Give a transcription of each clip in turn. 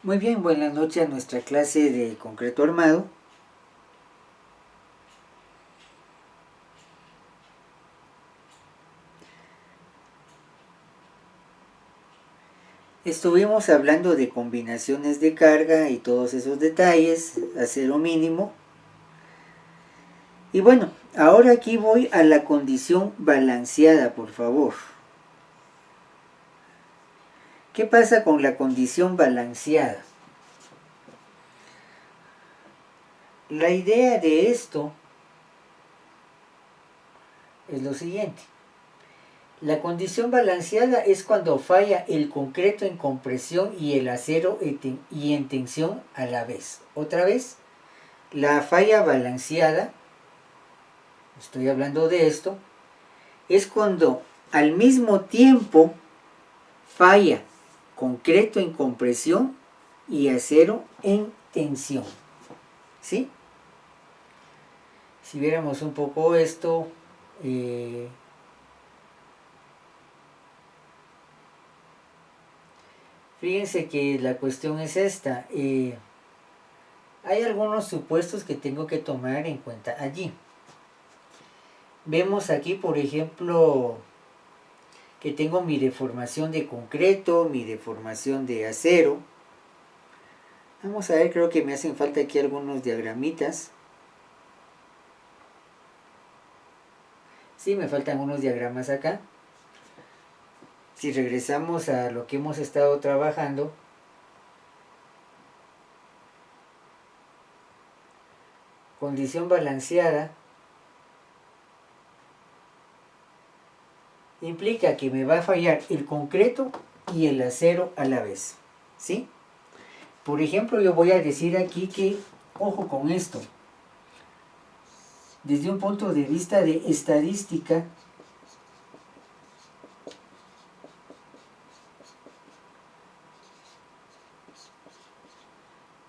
Muy bien, buenas noches a nuestra clase de concreto armado. Estuvimos hablando de combinaciones de carga y todos esos detalles, acero mínimo. Y bueno, ahora aquí voy a la condición balanceada, por favor. ¿Qué pasa con la condición balanceada? La idea de esto es lo siguiente. La condición balanceada es cuando falla el concreto en compresión y el acero y en tensión a la vez. Otra vez, la falla balanceada, estoy hablando de esto, es cuando al mismo tiempo falla concreto en compresión y acero en tensión. ¿Sí? Si viéramos un poco esto, fíjense que la cuestión es esta. Hay algunos supuestos que tengo que tomar en cuenta allí. Vemos aquí, por ejemplo, que tengo mi deformación de concreto, mi deformación de acero. Vamos a ver, creo que me hacen falta aquí algunos diagramitas. Sí, me faltan unos diagramas acá. Si regresamos a lo que hemos estado trabajando, condición balanceada implica que me va a fallar el concreto y el acero a la vez. ¿Sí? Por ejemplo, yo voy a decir aquí que, ojo con esto, desde un punto de vista de estadística,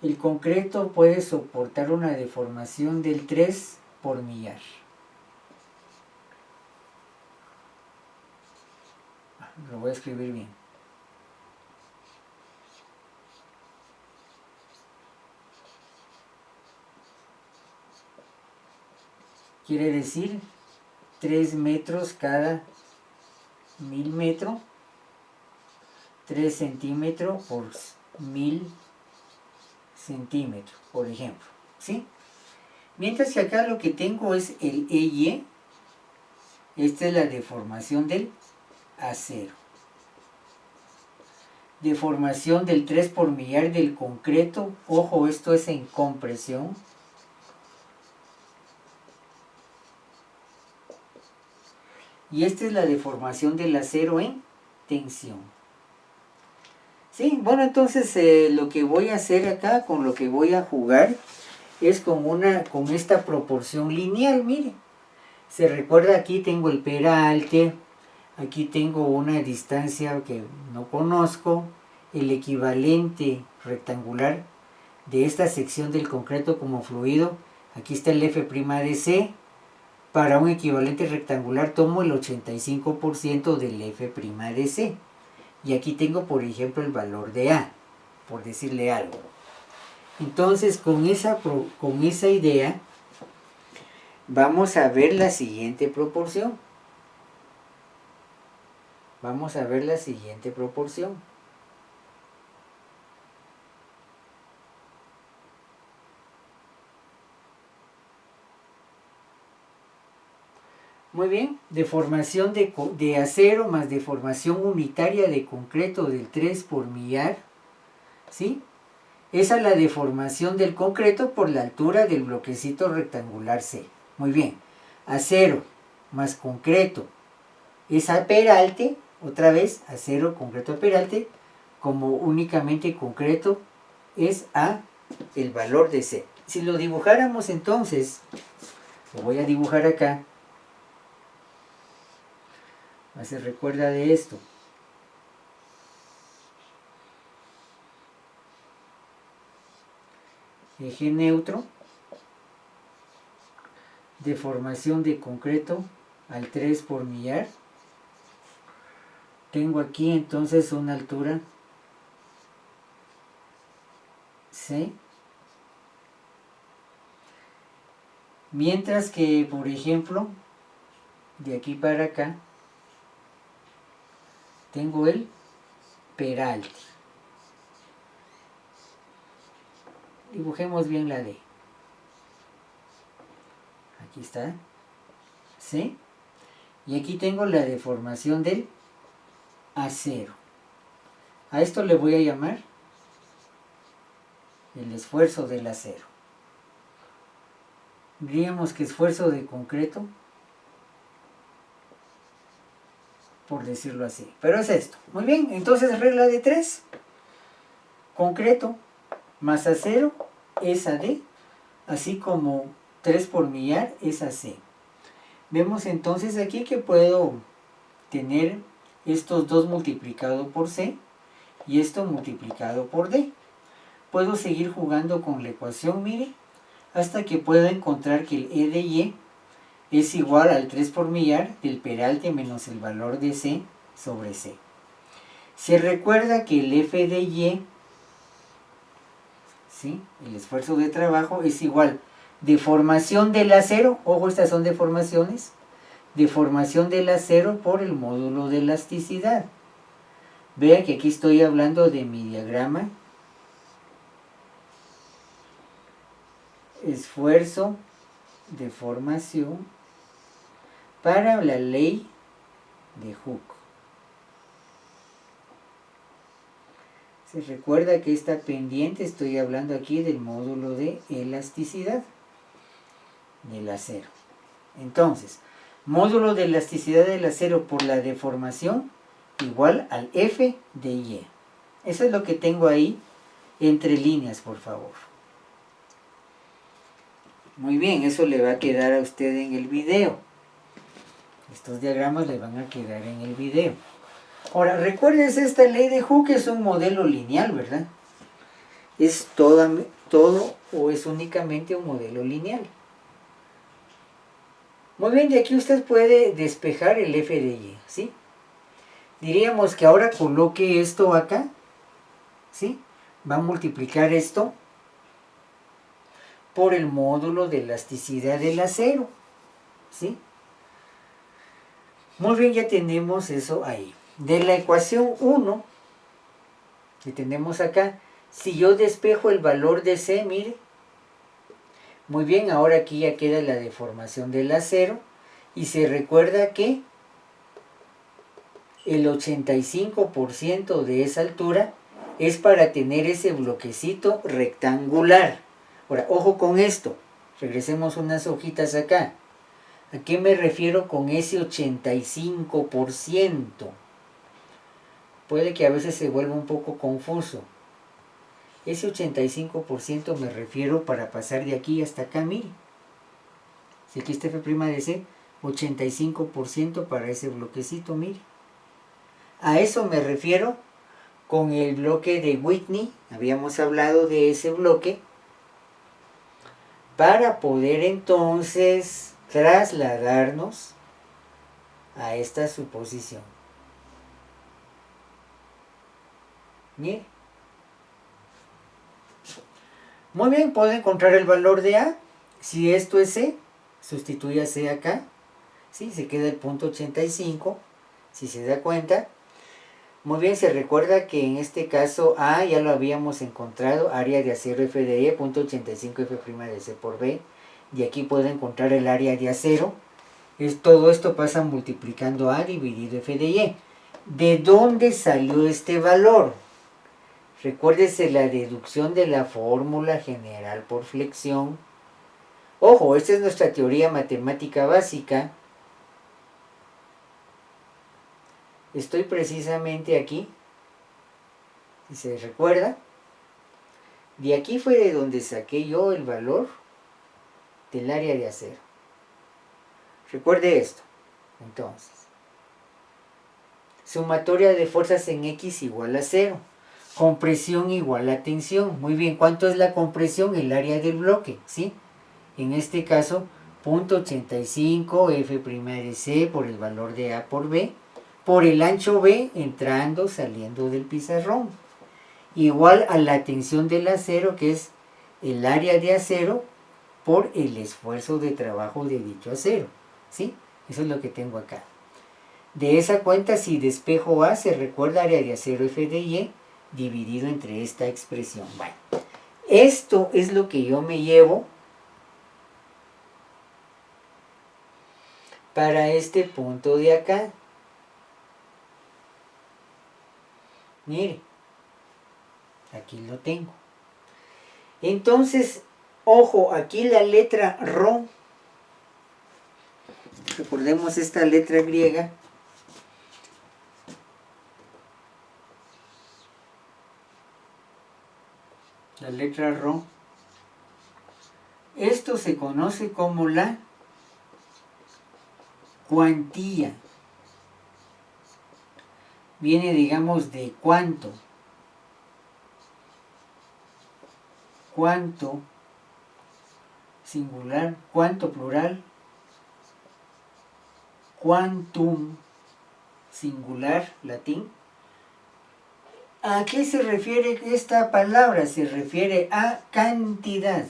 el concreto puede soportar una deformación del 3 por millar. Lo voy a escribir bien. Quiere decir 3 metros cada 1000 metros, 3 centímetros por 1000 centímetros, por ejemplo. ¿Sí? Mientras que acá lo que tengo es el EY. Esta es la deformación del acero. Deformación del 3 por millar del concreto. Ojo, esto es en compresión. Y esta es la deformación del acero en tensión. Sí, bueno, entonces lo que voy a hacer acá, con lo que voy a jugar, es con esta proporción lineal, mire. Se recuerda, aquí tengo el peralte, aquí tengo una distancia que no conozco, el equivalente rectangular de esta sección del concreto como fluido, aquí está el F' de C. Para un equivalente rectangular tomo el 85% del F' de C. Y aquí tengo, por ejemplo, el valor de A, por decirle algo. Entonces, con esa idea, vamos a ver la siguiente proporción. Vamos a ver la siguiente proporción. Muy bien, deformación de acero más deformación unitaria de concreto del 3 por millar. ¿Sí? Esa es la deformación del concreto por la altura del bloquecito rectangular C. Muy bien. Acero más concreto es a peralte, otra vez, acero, concreto a peralte, como únicamente concreto es a el valor de C. Si lo dibujáramos entonces, lo voy a dibujar acá, se recuerda de esto. Eje neutro, deformación de concreto al 3 por millar. Tengo aquí entonces una altura ¿sí? Mientras que, por ejemplo, de aquí para acá, tengo el peralte. Dibujemos bien la D. Aquí está, ¿sí? Y aquí tengo la deformación del acero. A esto le voy a llamar el esfuerzo del acero. Diríamos que esfuerzo de concreto, por decirlo así. Pero es esto. Muy bien, entonces regla de 3. Concreto más acero es AD, así como 3 por millar es AC. Vemos entonces aquí que puedo tener estos dos multiplicado por C y esto multiplicado por D. Puedo seguir jugando con la ecuación, mire, hasta que pueda encontrar que el E de Y es igual al 3 por millar del peralte menos el valor de C sobre C. Se recuerda que el F de Y, ¿sí?, el esfuerzo de trabajo, es igual deformación del acero, ojo, estas son deformaciones, deformación del acero por el módulo de elasticidad. Vean que aquí estoy hablando de mi diagrama. Esfuerzo, deformación, para la ley de Hooke. Se recuerda que esta pendiente, estoy hablando aquí del módulo de elasticidad del acero. Entonces, módulo de elasticidad del acero por la deformación igual al F de Y. Eso es lo que tengo ahí entre líneas, por favor. Muy bien, eso le va a quedar a usted en el video. Estos diagramas le van a quedar en el video. Ahora, recuérdense, esta ley de Hooke es un modelo lineal, ¿verdad? Es todo o es únicamente un modelo lineal. Muy bien, de aquí usted puede despejar el F de Y, ¿sí? Diríamos que ahora coloque esto acá, ¿sí? Va a multiplicar esto por el módulo de elasticidad del acero, ¿sí? Muy bien, ya tenemos eso ahí. De la ecuación 1 que tenemos acá, si yo despejo el valor de C, mire, muy bien, ahora aquí ya queda la deformación del acero y se recuerda que el 85% de esa altura es para tener ese bloquecito rectangular. Ahora, ojo con esto, regresemos unas hojitas acá. ¿A qué me refiero con ese 85%? Puede que a veces se vuelva un poco confuso. Ese 85% me refiero para pasar de aquí hasta acá, mire. Si aquí está F' de C, 85% para ese bloquecito, mire. A eso me refiero con el bloque de Whitney. Habíamos hablado de ese bloque para poder entonces trasladarnos a esta suposición. Bien. Muy bien, puedo encontrar el valor de A. Si esto es C, sustituya C acá. ¿Sí? Se queda el punto 85. Si se da cuenta. Muy bien, se recuerda que en este caso A ya lo habíamos encontrado. Área de acero F de Y, punto 85 F' de C por B. Y aquí puedo encontrar el área de acero. Todo esto pasa multiplicando A dividido F de Y. ¿De dónde salió este valor? Recuérdese la deducción de la fórmula general por flexión. Ojo, esta es nuestra teoría matemática básica. Estoy precisamente aquí. Si se recuerda, de aquí fue de donde saqué yo el valor del área de acero. Recuerde esto. Entonces, sumatoria de fuerzas en X igual a 0. Compresión igual a tensión. Muy bien, ¿cuánto es la compresión? El área del bloque, ¿sí? En este caso, 0.85 F' de C por el valor de A por B, por el ancho B entrando, saliendo del pizarrón. igual a la tensión del acero, que es el área de acero por el esfuerzo de trabajo de dicho acero. ¿Sí? Eso es lo que tengo acá. De esa cuenta, si despejo A, se recuerda área de acero F de Y dividido entre esta expresión. Bueno, esto es lo que yo me llevo para este punto de acá. Mire, aquí lo tengo. Entonces, ojo, aquí la letra Rho, recordemos esta letra griega, la letra Rho, esto se conoce como la cuantía. Viene, digamos, de cuánto. Cuánto singular, cuánto plural, quantum singular, latín. ¿A qué se refiere esta palabra? Se refiere a cantidad.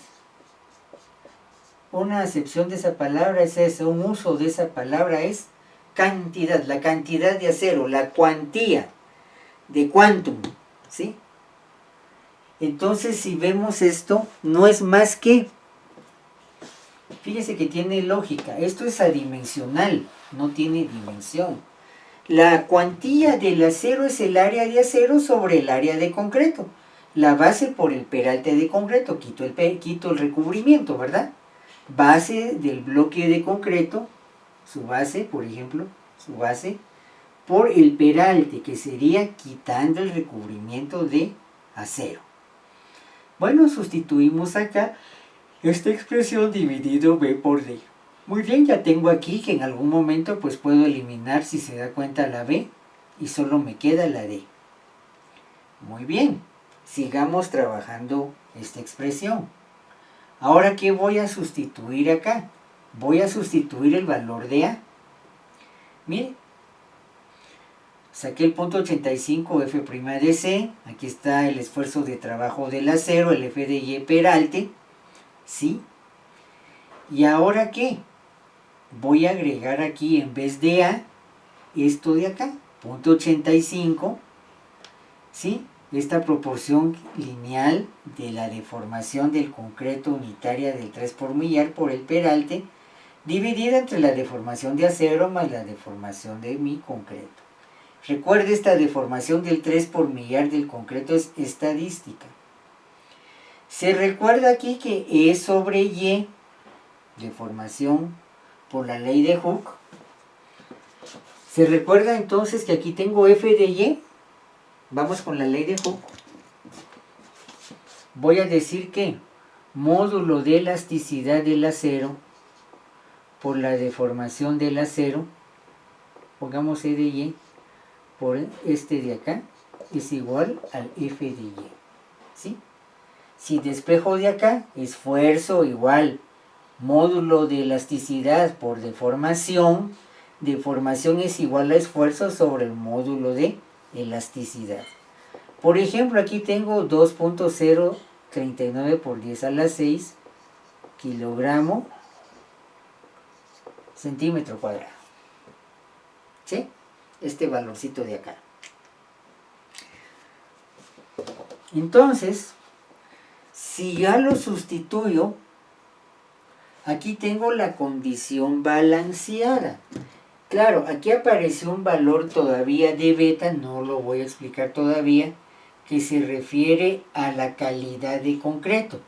Una acepción de esa palabra es esa, un uso de esa palabra es cantidad, la cantidad de acero, la cuantía de quantum, ¿sí? Entonces, si vemos esto, no es más que, fíjese que tiene lógica, esto es adimensional, no tiene dimensión. La cuantía del acero es el área de acero sobre el área de concreto. La base por el peralte de concreto, quito el recubrimiento, ¿verdad? Base del bloque de concreto, su base, por ejemplo, su base, por el peralte, que sería quitando el recubrimiento de acero. Bueno, sustituimos acá esta expresión dividido B por D. Muy bien, ya tengo aquí que en algún momento pues puedo eliminar, si se da cuenta, la B y solo me queda la D. Muy bien, sigamos trabajando esta expresión. Ahora, ¿qué voy a sustituir acá? Voy a sustituir el valor de A. Mire, saqué el punto 85 F' de C, aquí está el esfuerzo de trabajo del acero, el F de Y peralte, ¿sí? ¿Y ahora qué? Voy a agregar aquí en vez de A, esto de acá, punto 85, ¿sí? Esta proporción lineal de la deformación del concreto unitaria del 3 por millar por el peralte, dividida entre la deformación de acero más la deformación de mi concreto. Recuerde, esta deformación del 3 por millar del concreto es estadística. Se recuerda aquí que E sobre Y, deformación por la ley de Hooke. Se recuerda entonces que aquí tengo F de Y. Vamos con la ley de Hooke. Voy a decir que módulo de elasticidad del acero por la deformación del acero, pongamos E de Y, por este de acá, es igual al F de Y. ¿Sí? Si despejo de acá, esfuerzo igual módulo de elasticidad por deformación, deformación es igual a esfuerzo sobre el módulo de elasticidad. Por ejemplo, aquí tengo 2.039 por 10 a la 6 kilogramo centímetro cuadrado. ¿Sí? Este valorcito de acá. Entonces, si ya lo sustituyo, aquí tengo la condición balanceada. Claro, aquí apareció un valor todavía de beta, no lo voy a explicar todavía, que se refiere a la calidad de concreto.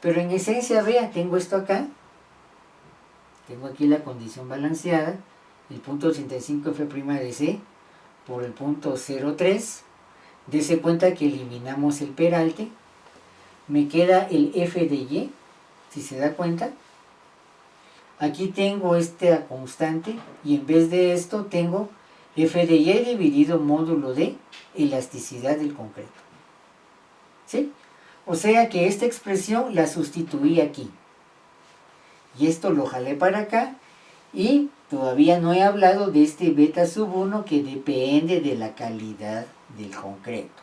Pero en esencia, vea, tengo esto acá. Tengo aquí la condición balanceada, el punto 85 F' de C por el punto 03. Dese cuenta que eliminamos el peralte. Me queda el F de Y, si se da cuenta. Aquí tengo esta constante y en vez de esto tengo F de Y dividido módulo de elasticidad del concreto. ¿Sí? O sea que esta expresión la sustituí aquí. Y esto lo jalé para acá y todavía no he hablado de este beta sub 1 que depende de la calidad del concreto.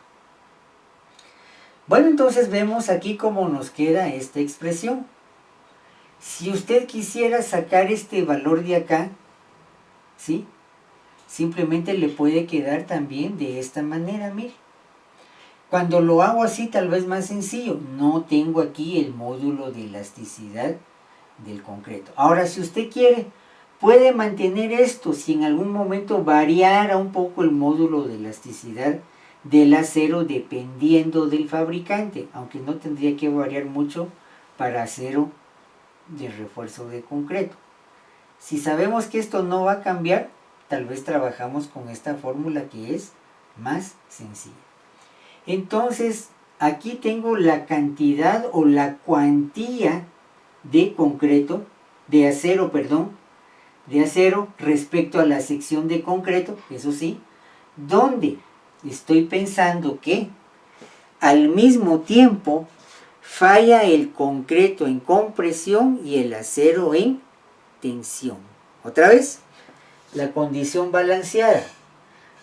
Bueno, entonces vemos aquí cómo nos queda esta expresión. Si usted quisiera sacar este valor de acá, ¿sí? Simplemente le puede quedar también de esta manera, mire. Cuando lo hago así, tal vez más sencillo, no tengo aquí el módulo de elasticidad del concreto. Ahora, si usted quiere, puede mantener esto, si en algún momento variara un poco el módulo de elasticidad del acero dependiendo del fabricante, aunque no tendría que variar mucho para acero de refuerzo de concreto. Si sabemos que esto no va a cambiar, tal vez trabajamos con esta fórmula que es más sencilla. Entonces, aquí tengo la cantidad o la cuantía de concreto, de acero, respecto a la sección de concreto, eso sí, donde estoy pensando que al mismo tiempo falla el concreto en compresión y el acero en tensión. Otra vez, la condición balanceada,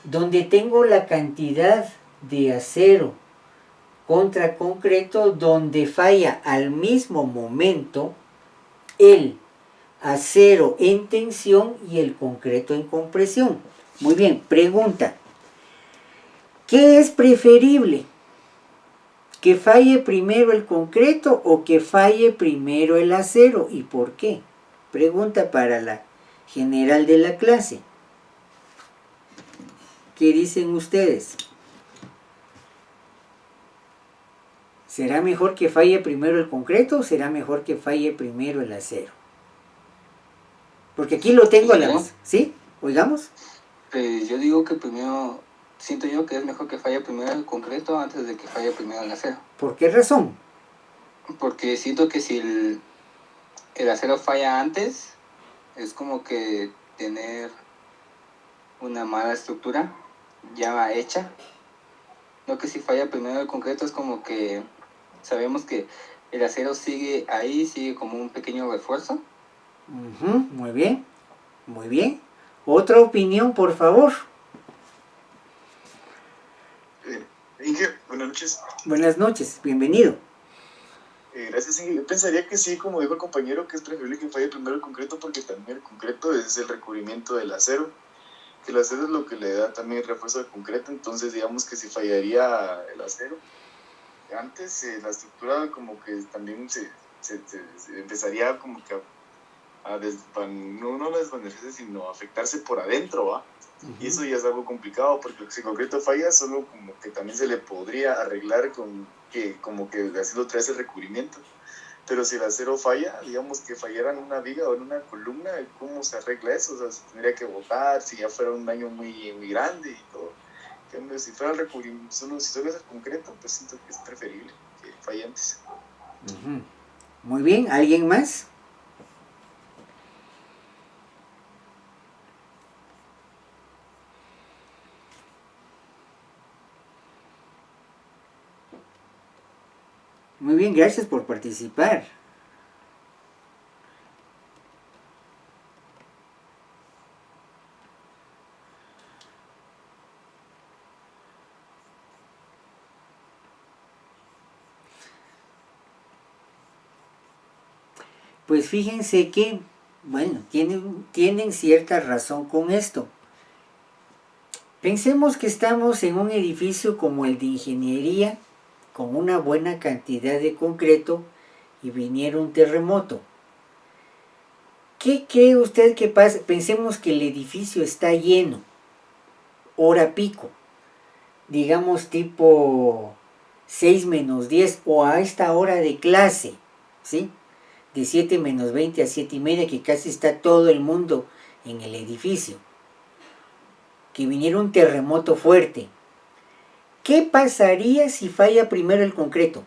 donde tengo la cantidad de acero contra concreto, donde falla al mismo momento el acero en tensión y el concreto en compresión. Muy bien, pregunta, ¿qué es preferible? ¿Que falle primero el concreto o que falle primero el acero? ¿Y por qué? Pregunta para la general de la clase. ¿Qué dicen ustedes? ¿Será mejor que falle primero el concreto o será mejor que falle primero el acero? Porque aquí lo tengo a la vez. ¿Sí? ¿Oigamos? Yo digo que primero, siento yo que es mejor que falle primero el concreto antes de que falle primero el acero. ¿Por qué razón? Porque siento que si el acero falla antes, es como que tener una mala estructura ya hecha. Lo que si falla primero el concreto es como que sabemos que el acero sigue ahí, sigue como un pequeño refuerzo. Muy bien, muy bien. ¿Otra opinión, por favor? Inge, buenas noches. Buenas noches, bienvenido. Gracias, Inge. Yo pensaría que sí, como dijo el compañero, que es preferible que falle primero el concreto porque también el concreto es el recubrimiento del acero, que el acero es lo que le da también refuerzo al concreto, entonces digamos que si fallaría el acero, antes la estructura como que también se empezaría como que no desvanecerse, sino afectarse por adentro, ¿va? Y eso ya es algo complicado porque si el concreto falla, solo como que también se le podría arreglar con que como que haciendo otra vez el recubrimiento. Pero si el acero falla, digamos que fallara en una viga o en una columna, ¿cómo se arregla eso? O sea, se tendría que botar, si ya fuera un daño muy, muy grande y todo. En cambio, si fuera el recubrimiento, si solo es el concreto, pues siento que es preferible que falle antes. Muy bien, ¿alguien más? Muy bien, gracias por participar. Pues fíjense que, bueno, tienen cierta razón con esto. Pensemos que estamos en un edificio como el de ingeniería, con una buena cantidad de concreto, y viniera un terremoto. ¿Qué cree usted que pasa? Pensemos que el edificio está lleno, hora pico, digamos tipo 6 menos 10 o a esta hora de clase, ¿sí? De 7 menos 20 a 7 y media, que casi está todo el mundo en el edificio. Que viniera un terremoto fuerte. ¿Qué pasaría si falla primero el concreto?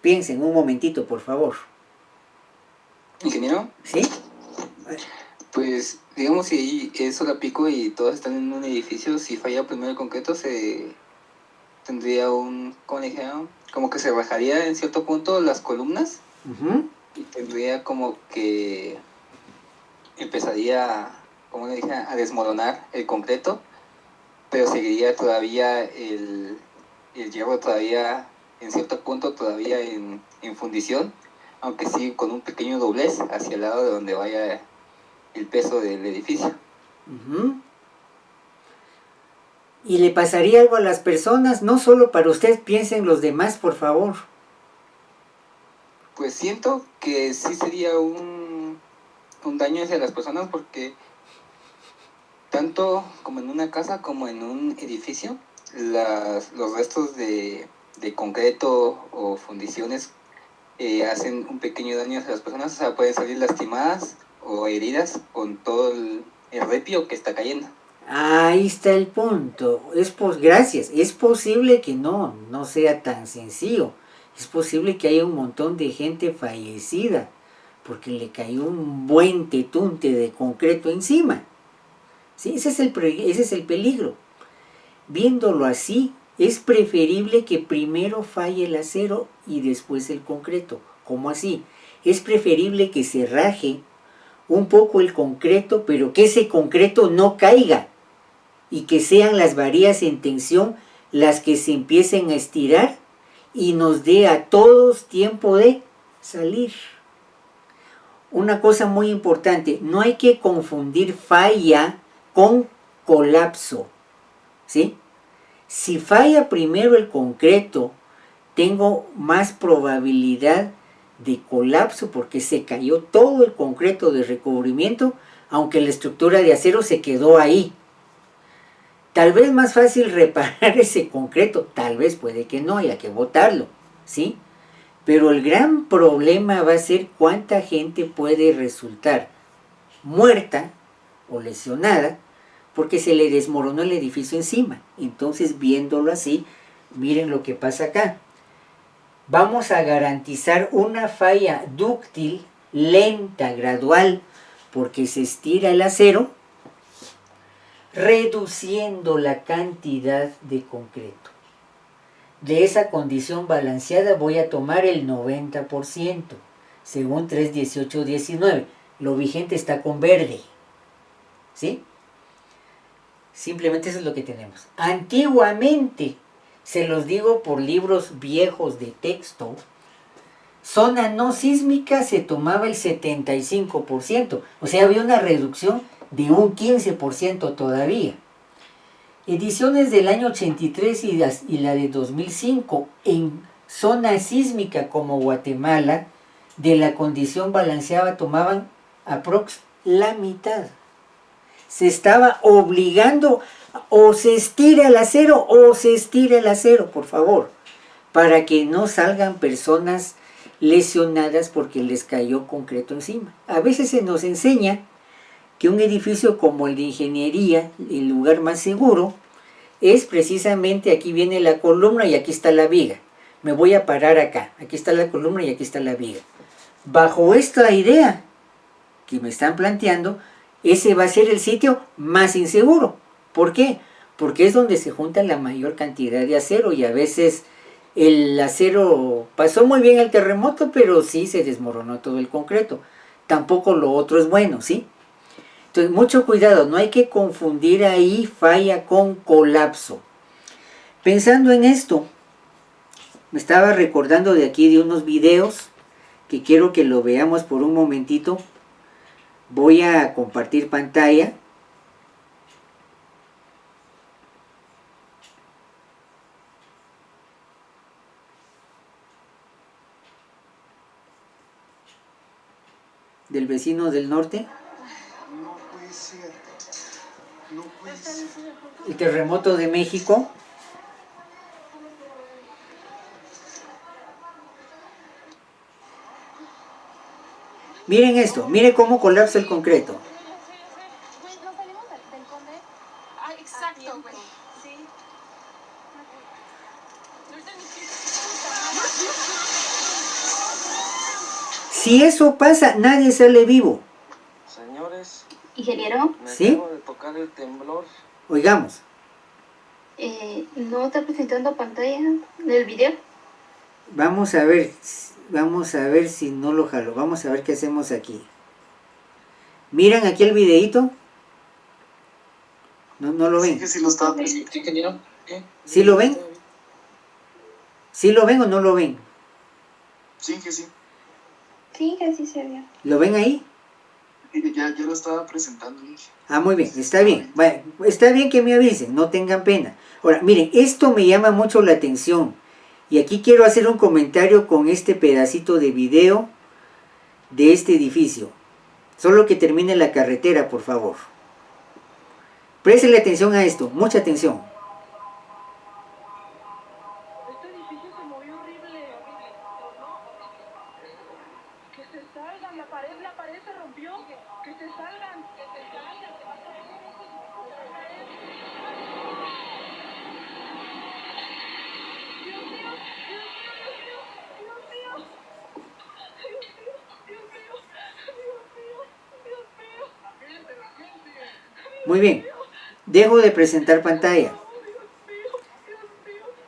Piensen un momentito, por favor. ¿Ingeniero? ¿Sí? Pues digamos si es hora pico y todos están en un edificio, si falla primero el concreto se tendría ¿cómo le dijeron? Como que se bajaría en cierto punto las columnas y tendría como que empezaría, como le dije, a desmoronar el concreto pero seguiría todavía el hierro todavía en cierto punto todavía en fundición, aunque sí con un pequeño doblez hacia el lado de donde vaya el peso del edificio. Ujú. Y le pasaría algo a las personas, no solo para usted, piensen los demás, por favor. Pues siento que sí sería un daño hacia las personas, porque tanto como en una casa como en un edificio, los restos de concreto o fundiciones hacen un pequeño daño hacia las personas. O sea, pueden salir lastimadas o heridas con todo el ripio que está cayendo. Ahí está el punto. Gracias. Es posible que no sea tan sencillo. Es posible que haya un montón de gente fallecida porque le cayó un buen tetunte de concreto encima. ¿Sí? Ese es el peligro. Viéndolo así, es preferible que primero falle el acero y después el concreto. ¿Cómo así? Es preferible que se raje un poco el concreto, pero que ese concreto no caiga y que sean las varillas en tensión las que se empiecen a estirar y nos dé a todos tiempo de salir. Una cosa muy importante, no hay que confundir falla con colapso, ¿sí? Si falla primero el concreto, tengo más probabilidad de colapso porque se cayó todo el concreto de recubrimiento, aunque la estructura de acero se quedó ahí. Tal vez más fácil reparar ese concreto, tal vez puede que no, haya que botarlo, ¿sí? Pero el gran problema va a ser cuánta gente puede resultar muerta o lesionada porque se le desmoronó el edificio encima. Entonces, viéndolo así, miren lo que pasa acá. Vamos a garantizar una falla dúctil, lenta, gradual, porque se estira el acero, reduciendo la cantidad de concreto. De esa condición balanceada voy a tomar el 90%, según 3.18.19. Lo vigente está con verde, ¿sí? Simplemente eso es lo que tenemos. Antiguamente, se los digo por libros viejos de texto, zona no sísmica se tomaba el 75%, o sea, había una reducción de un 15% todavía. Ediciones del año 83 y la de 2005, en zona sísmica como Guatemala, de la condición balanceada tomaban aprox la mitad. Se estaba obligando, o se estira el acero, por favor, para que no salgan personas lesionadas porque les cayó concreto encima. A veces se nos enseña que un edificio como el de ingeniería, el lugar más seguro, es precisamente aquí viene la columna y aquí está la viga. Me voy a parar acá, aquí está la columna y aquí está la viga. Bajo esta idea que me están planteando, ese va a ser el sitio más inseguro. ¿Por qué? Porque es donde se junta la mayor cantidad de acero y a veces el acero pasó muy bien el terremoto, pero sí se desmoronó todo el concreto. Tampoco lo otro es bueno, ¿sí? Entonces, mucho cuidado, no hay que confundir ahí falla con colapso. Pensando en esto, me estaba recordando de aquí de unos videos que quiero que lo veamos por un momentito. Voy a compartir pantalla. Del vecino del norte. No puede ser. No puede ser. El terremoto de México. Miren esto, miren cómo colapsa el concreto. Güey, nos salimos del Conde. Ah, exacto, güey. Sí. Ahorita ni Si eso pasa, nadie sale vivo. Señores, Ingeniero, me ¿Sí? acabo de tocar el temblor. Oigamos. ¿no está presentando pantalla del video? Vamos a ver si no lo jalo. Vamos a ver qué hacemos aquí. ¿Miran aquí el videíto? No no lo Sí ven? que sí lo estaba Sí, presentando. ingeniero. Sí. ¿Sí lo ven? ¿Sí lo ven o no lo ven? Sí, que sí. Sí, que sí se vio. ¿Lo ven ahí? Sí, ya lo estaba presentando, Inge. Ah, muy bien, Sí, está estaba bien. viendo. Bueno, está bien que me avisen, no tengan pena. Ahora, miren, esto me llama mucho la atención. Y aquí quiero hacer un comentario con este pedacito de video de este edificio. Solo que termine la carretera, por favor. Prestenle atención a esto, mucha atención. Este edificio se movió horrible. Que se salgan, la pared se rompió. Que se salgan. Muy bien, dejo de presentar pantalla.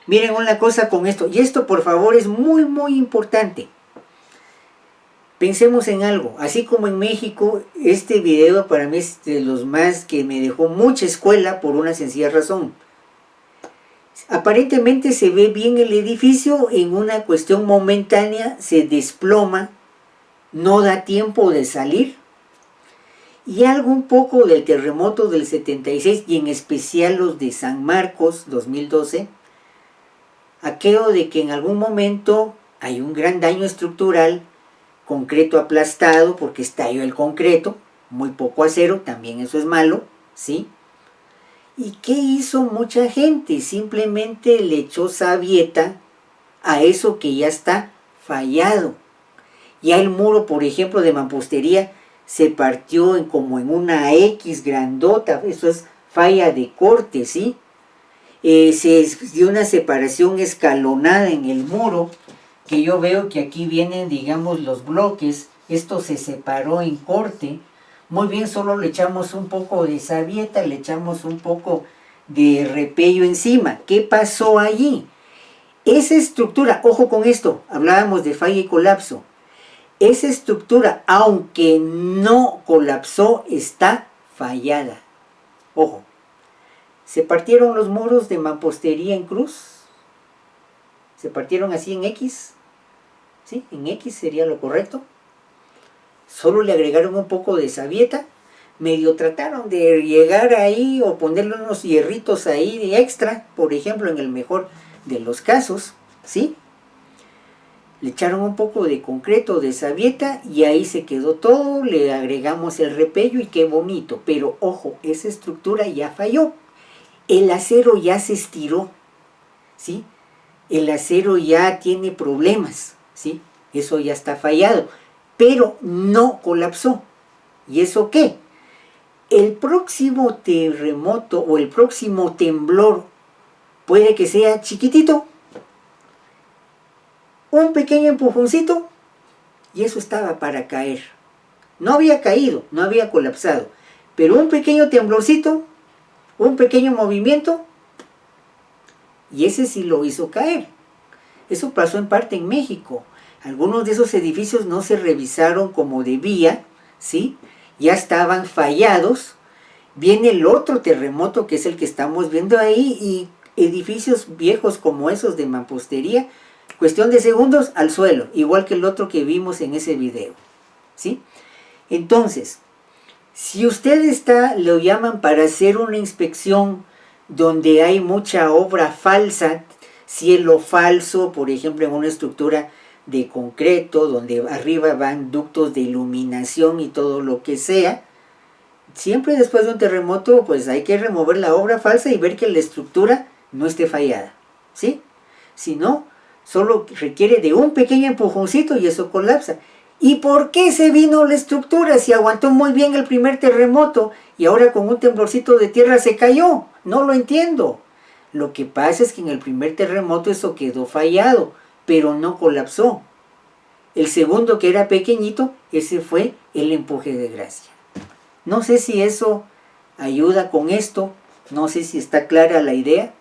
Miren una cosa con esto, y esto por favor es muy muy importante. Pensemos en algo, así como en México, este video para mí es de los más que me dejó mucha escuela por una sencilla razón. Aparentemente se ve bien el edificio, en una cuestión momentánea se desploma, no da tiempo de salir. Y algo un poco del terremoto del 76 y en especial los de San Marcos 2012, aquello de que en algún momento hay un gran daño estructural, concreto aplastado porque estalló el concreto, muy poco acero, también eso es malo, ¿sí? ¿Y qué hizo mucha gente? Simplemente le echó sabieta a eso que ya está fallado. Ya el muro, por ejemplo, de mampostería se partió como en una X grandota, eso es falla de corte, ¿sí? Se dio una separación escalonada en el muro, que yo veo que aquí vienen, digamos, los bloques, esto se separó en corte. Muy bien, solo le echamos un poco de sabieta, le echamos un poco de repello encima. ¿Qué pasó allí? Esa estructura, ojo con esto, hablábamos de falla y colapso. Esa estructura, aunque no colapsó, está fallada. Ojo, se partieron los muros de mampostería en cruz, se partieron así en X, ¿sí? En X sería lo correcto. Solo le agregaron un poco de sabieta, medio trataron de llegar ahí o ponerle unos hierritos ahí de extra, por ejemplo, en el mejor de los casos, ¿sí? Le echaron un poco de concreto, de sabieta, y ahí se quedó todo, le agregamos el repello y qué bonito. Pero ojo, esa estructura ya falló. El acero ya se estiró, ¿sí? El acero ya tiene problemas, ¿sí? Eso ya está fallado, pero no colapsó. ¿Y eso qué? El próximo terremoto o el próximo temblor puede que sea chiquitito, un pequeño empujoncito, y eso estaba para caer. No había caído, no había colapsado, pero un pequeño temblorcito, un pequeño movimiento, y ese sí lo hizo caer. Eso pasó en parte en México. Algunos de esos edificios no se revisaron como debía, ¿sí? Ya estaban fallados. Viene el otro terremoto que es el que estamos viendo ahí, y edificios viejos como esos de mampostería, cuestión de segundos al suelo, igual que el otro que vimos en ese video, ¿sí? Entonces, si usted lo llaman para hacer una inspección donde hay mucha obra falsa, cielo falso, por ejemplo en una estructura de concreto, donde arriba van ductos de iluminación y todo lo que sea, siempre después de un terremoto pues hay que remover la obra falsa y ver que la estructura no esté fallada, ¿sí? Si no, solo requiere de un pequeño empujoncito y eso colapsa. ¿Y por qué se vino la estructura si aguantó muy bien el primer terremoto y ahora con un temblorcito de tierra se cayó? No lo entiendo. Lo que pasa es que en el primer terremoto eso quedó fallado, pero no colapsó. El segundo, que era pequeñito, ese fue el empuje de gracia. No sé si eso ayuda con esto, no sé si está clara la idea.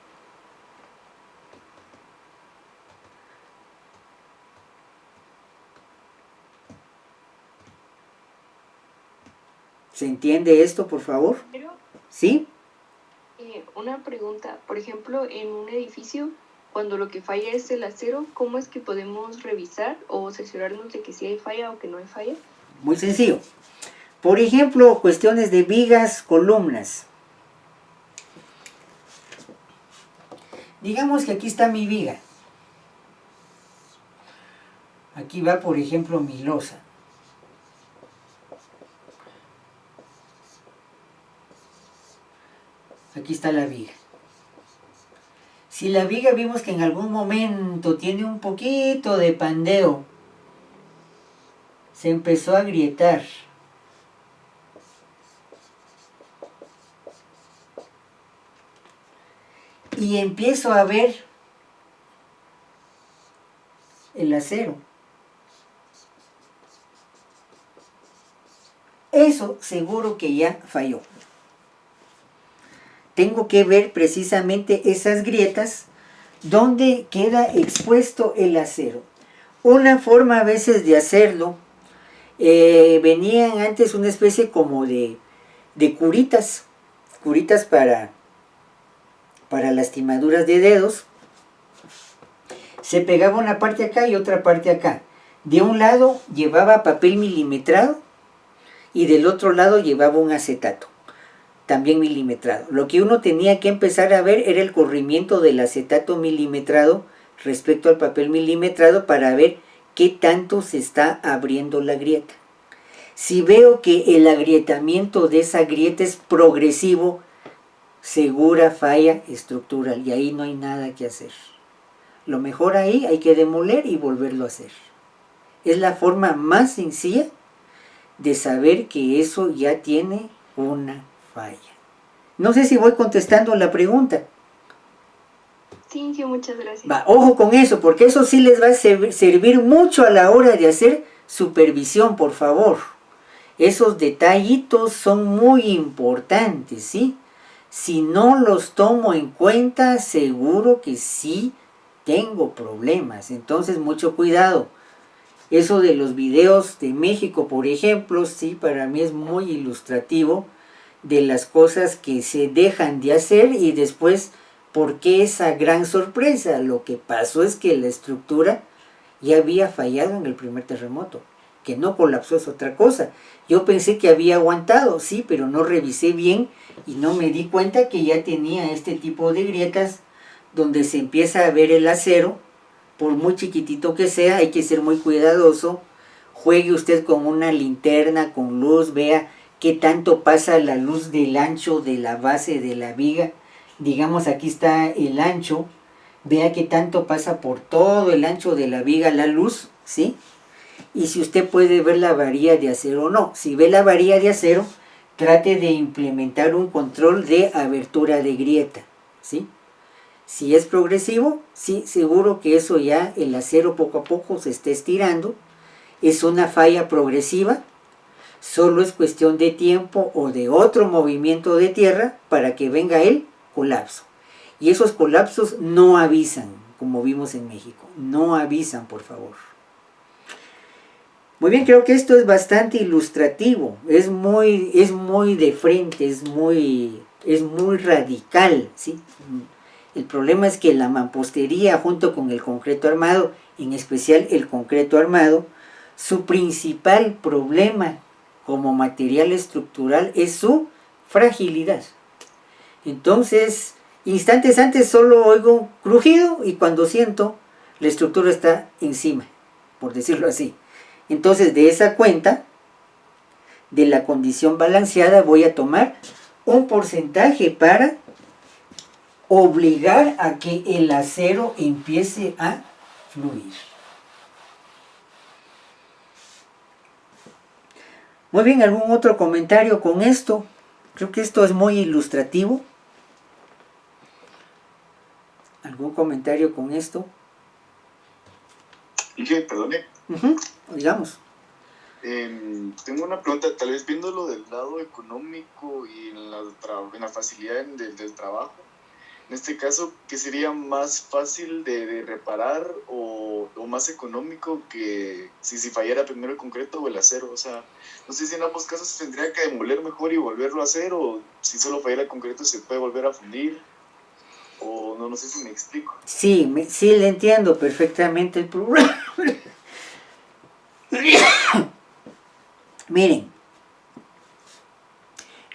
¿Se entiende esto, por favor? Pero, ¿Sí? Una pregunta, por ejemplo, en un edificio, cuando lo que falla es el acero, ¿cómo es que podemos revisar o cerciorarnos de que sí hay falla o que no hay falla? Muy sencillo. Por ejemplo, cuestiones de vigas, columnas. Digamos que aquí está mi viga. Aquí va, por ejemplo, mi losa. Aquí está la viga. Si la viga vimos que en algún momento tiene un poquito de pandeo, se empezó a agrietar. Y empiezo a ver el acero. Eso seguro que ya falló. Tengo que ver precisamente esas grietas donde queda expuesto el acero. Una forma a veces de hacerlo, venían antes una especie como de curitas para lastimaduras de dedos. Se pegaba una parte acá y otra parte acá. De un lado llevaba papel milimetrado y del otro lado llevaba un acetato, también milimetrado. Lo que uno tenía que empezar a ver era el corrimiento del acetato milimetrado respecto al papel milimetrado para ver qué tanto se está abriendo la grieta. Si veo que el agrietamiento de esa grieta es progresivo, segura falla estructural y ahí no hay nada que hacer. Lo mejor ahí hay que demoler y volverlo a hacer. Es la forma más sencilla de saber que eso ya tiene una falla. No sé si voy contestando la pregunta. Sí, muchas gracias. Va, ojo con eso, porque eso sí les va a servir mucho a la hora de hacer supervisión, por favor. Esos detallitos son muy importantes, ¿sí? Si no los tomo en cuenta, seguro que sí tengo problemas. Entonces, mucho cuidado. Eso de los videos de México, por ejemplo, sí, para mí es muy ilustrativo de las cosas que se dejan de hacer y después, ¿por qué esa gran sorpresa? Lo que pasó es que la estructura ya había fallado en el primer terremoto. Que no colapsó es otra cosa. Yo pensé que había aguantado, sí, pero no revisé bien y no me di cuenta que ya tenía este tipo de grietas donde se empieza a ver el acero. Por muy chiquitito que sea, hay que ser muy cuidadoso. Juegue usted con una linterna, con luz, vea qué tanto pasa la luz del ancho de la base de la viga. Digamos, aquí está el ancho. Vea qué tanto pasa por todo el ancho de la viga la luz, ¿sí? Y si usted puede ver la varilla de acero o no. Si ve la varilla de acero, trate de implementar un control de abertura de grieta, ¿sí? Si es progresivo, sí, seguro que eso ya, el acero poco a poco se está estirando. Es una falla progresiva. Solo es cuestión de tiempo o de otro movimiento de tierra para que venga el colapso. Y esos colapsos no avisan, como vimos en México. No avisan, por favor. Muy bien, creo que esto es bastante ilustrativo. Es muy de frente, es muy radical, ¿sí? El problema es que la mampostería junto con el concreto armado, en especial el concreto armado, su principal problema como material estructural es su fragilidad. Entonces, instantes antes solo oigo crujido y cuando siento, la estructura está encima, por decirlo así. Entonces, de esa cuenta, de la condición balanceada, voy a tomar un porcentaje para obligar a que el acero empiece a fluir. Muy bien, ¿algún otro comentario con esto? Creo que esto es muy ilustrativo. ¿Algún comentario con esto? Dije, perdone. Digamos. Tengo una pregunta, tal vez viéndolo del lado económico y en la facilidad del trabajo. En este caso, ¿qué sería más fácil de reparar o más económico que si fallara primero el concreto o el acero? O sea, no sé si en ambos casos se tendría que demoler mejor y volverlo a hacer, o si solo fallara el concreto se puede volver a fundir, o no sé si me explico. Sí, sí le entiendo perfectamente el problema. Miren,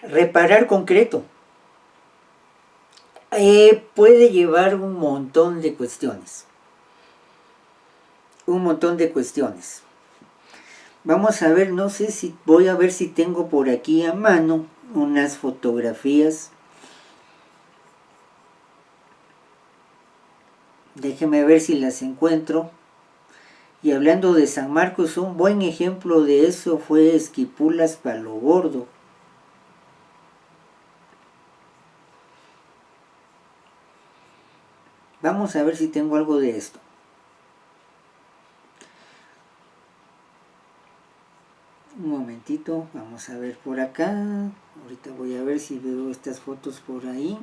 reparar concreto puede llevar un montón de cuestiones. Un montón de cuestiones. Vamos a ver, no sé si voy a ver si tengo por aquí a mano unas fotografías. Déjeme ver si las encuentro. Y hablando de San Marcos, un buen ejemplo de eso fue Esquipulas Palo Gordo. Vamos a ver si tengo algo de esto. Un momentito, vamos a ver por acá. Ahorita voy a ver si veo estas fotos por ahí.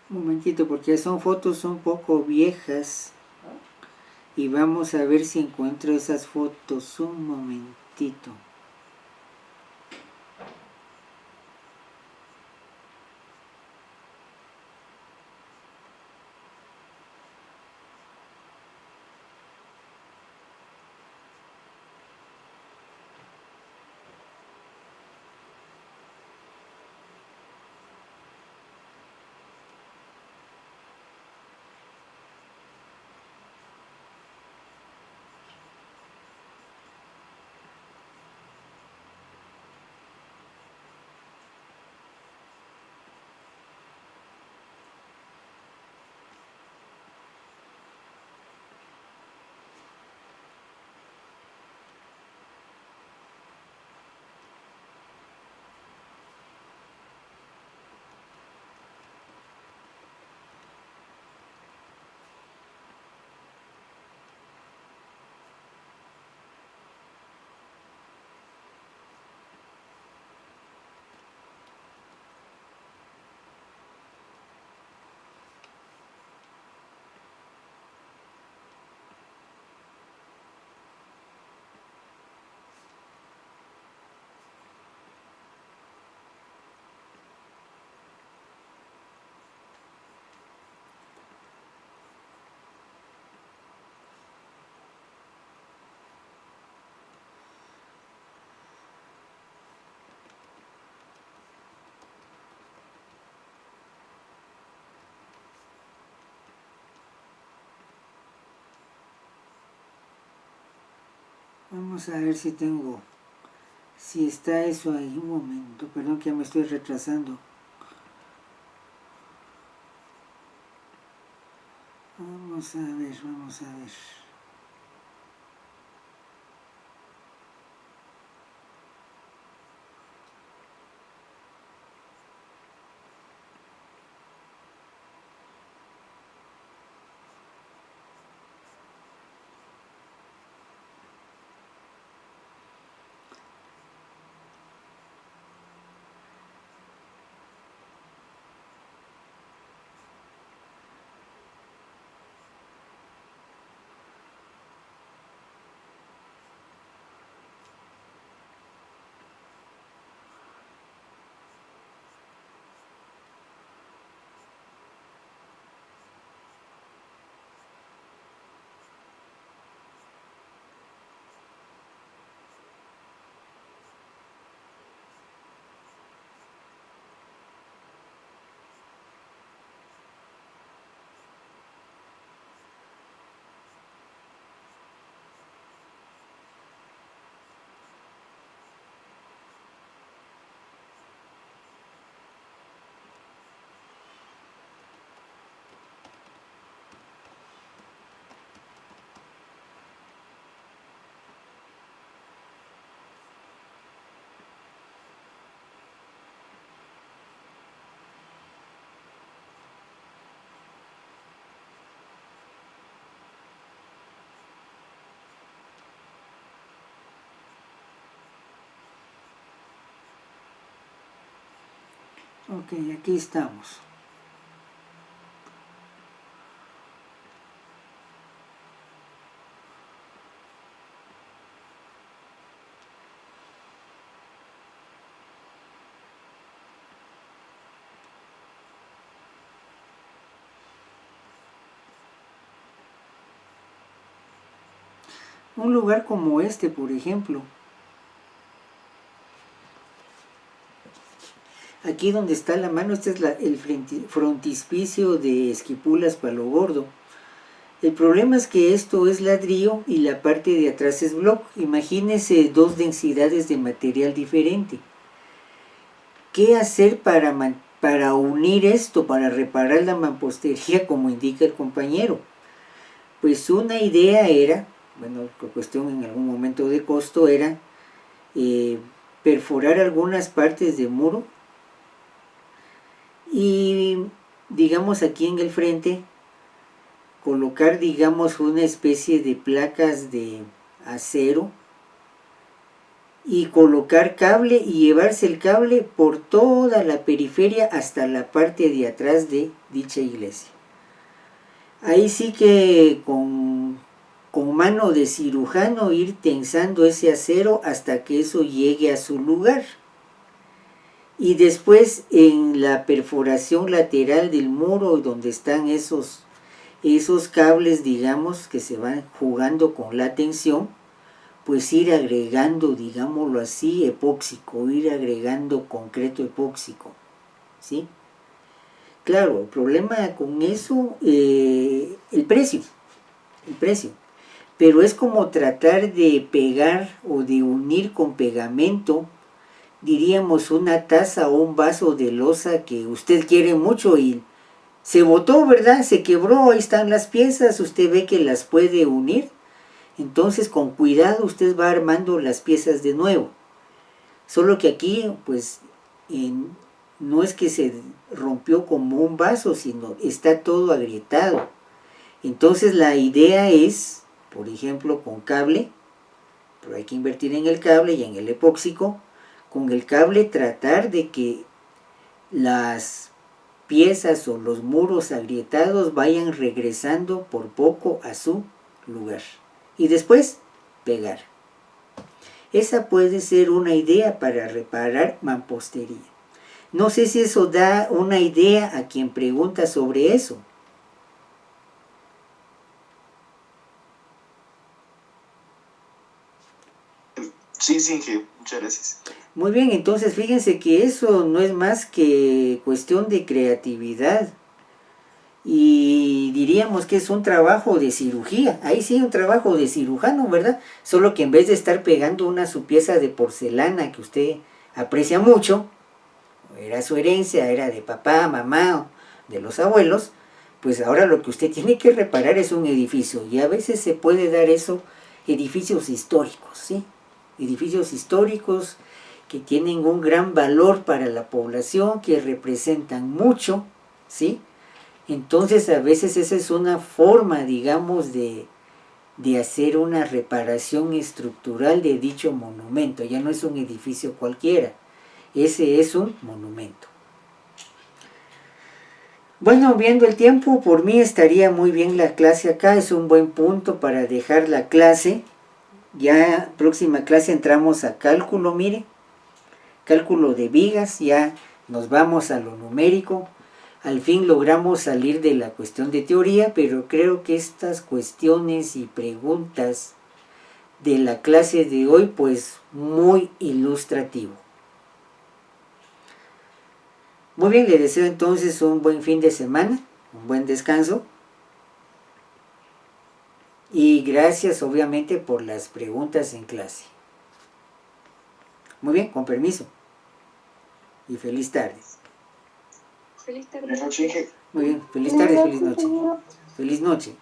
Un momentito, porque son fotos un poco viejas. Y vamos a ver si encuentro esas fotos. Un momentito. Vamos a ver si tengo, si está eso ahí. Un momento, perdón que ya me estoy retrasando. Vamos a ver, vamos a ver. Ok, aquí estamos. Un lugar como este, por ejemplo. Aquí donde está la mano, este es el frontispicio de Esquipulas Palo Gordo. El problema es que esto es ladrillo y la parte de atrás es block. Imagínense dos densidades de material diferente. ¿Qué hacer para unir esto, para reparar la mampostería como indica el compañero? Pues una idea era, bueno, la cuestión en algún momento de costo era perforar algunas partes de muro y digamos aquí en el frente colocar digamos una especie de placas de acero y colocar cable y llevarse el cable por toda la periferia hasta la parte de atrás de dicha iglesia. Ahí sí que con mano de cirujano ir tensando ese acero hasta que eso llegue a su lugar. Y después en la perforación lateral del muro donde están esos cables, digamos, que se van jugando con la tensión, pues ir agregando, digámoslo así, epóxico, ir agregando concreto epóxico, ¿sí? Claro, el problema con eso, el precio, pero es como tratar de pegar o de unir con pegamento, diríamos una taza o un vaso de loza que usted quiere mucho y se botó, ¿verdad? Se quebró, ahí están las piezas, usted ve que las puede unir, entonces con cuidado usted va armando las piezas de nuevo. Solo que aquí, pues, no es que se rompió como un vaso, sino está todo agrietado. Entonces la idea es, por ejemplo, con cable, pero hay que invertir en el cable y en el epóxico, con el cable tratar de que las piezas o los muros agrietados vayan regresando por poco a su lugar. Y después, pegar. Esa puede ser una idea para reparar mampostería. No sé si eso da una idea a quien pregunta sobre eso. Sí, Inge, muchas gracias. Muy bien, entonces fíjense que eso no es más que cuestión de creatividad. Y diríamos que es un trabajo de cirugía. Ahí sí, un trabajo de cirujano, ¿verdad? Solo que en vez de estar pegando su pieza de porcelana que usted aprecia mucho, era su herencia, era de papá, mamá, de los abuelos, pues ahora lo que usted tiene que reparar es un edificio. Y a veces se puede dar eso, edificios históricos, ¿sí? Edificios históricos que tienen un gran valor para la población, que representan mucho, ¿sí? Entonces a veces esa es una forma, digamos, de hacer una reparación estructural de dicho monumento. Ya no es un edificio cualquiera, ese es un monumento. Bueno, viendo el tiempo, por mí estaría muy bien la clase acá, es un buen punto para dejar la clase. Ya próxima clase entramos a cálculo, mire, cálculo de vigas, ya nos vamos a lo numérico. Al fin logramos salir de la cuestión de teoría, pero creo que estas cuestiones y preguntas de la clase de hoy, pues muy ilustrativo. Muy bien, le deseo entonces un buen fin de semana, un buen descanso. Y gracias obviamente por las preguntas en clase. Muy bien, con permiso. Y feliz tarde. Feliz tarde. Buenas noches, Inge. Muy bien, feliz tarde, feliz noche. Feliz noche.